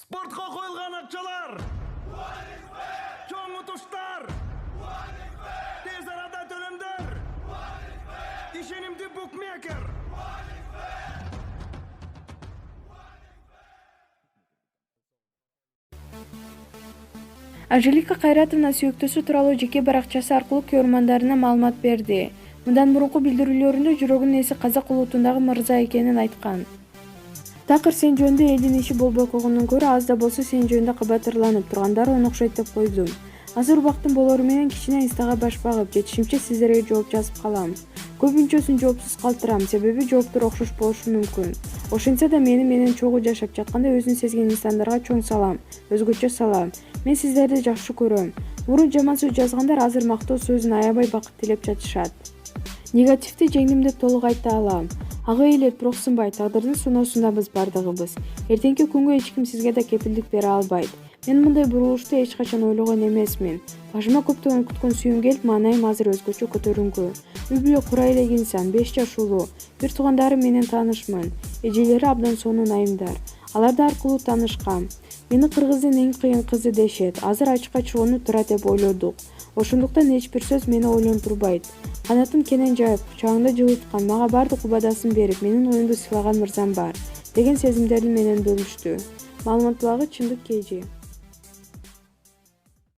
Спортқа қойылған ақшалар, чоң ұтыштар, тез арада төлемдер, ишенимді букмекер. Анжелика Кайратовна сүйүктүүсү тууралуу жеке баракчасы аркылуу көрөрмандарына маалымат берди. Мындан мурунку билдирүүлөрүндө жүрөгүнүн эси казак улутундагы мырза экенин айткан. Такыр сен жөнүндө элдин иши болбой койгондон көрө аз да болсо сен жөнүндө кабатырланып тургандары онокшойт деп койдум. Азыр убактын болору менен кичине инстага баш багып, жетишимче сиздерге жооп жазып калам. Көбүнчөсүн жоопсуз калтырам, себеби жооптор окшош болушу мүмкүн. Ошентсе да менен чогуу жашап жатканда өзүн сезген инсандарга чоң салам, өзгөчө салам. Мен сиздерди жакшы көрөм. Мурун жаман сөз жазгандар азыр мактоо сөзүн аябай бакыт тилеп жатышат. Негативди жеңдим деп толук айта алам. Ага элет бирок сынбай, тагдырдын суноосундабыз бардыгыбыз. Эртеңки күнгө эч ким сизге да кепилдик бере албайт. Мен мындай бурулушту эч качан ойлогон эмесмин. Башыма көптөн күткөн сүйүм келип, маанайым азыр өзгөчө көтөрүнгү. Үй бүлө курай элек инсан, 5 жаш улуу. Бир туугандарым менен таанышмын. Эжелери абдан сонун айымдар. Аларды аркылуу таанышкам. Мени кыргыздын эң кыйын кызы дешет. Азыр ачыкка чыгууну тура деп ойлодук. Ошондуктан эч бир сөз мени ойлонтурбайт. Канатым кенен жайып, кучагымда жылыткан, мага бардык убадасын берип, менин оюмду сыйлаган мырзам бар деген сезимдерди менен бөлүштү. Маалымат булагы Чындык KG.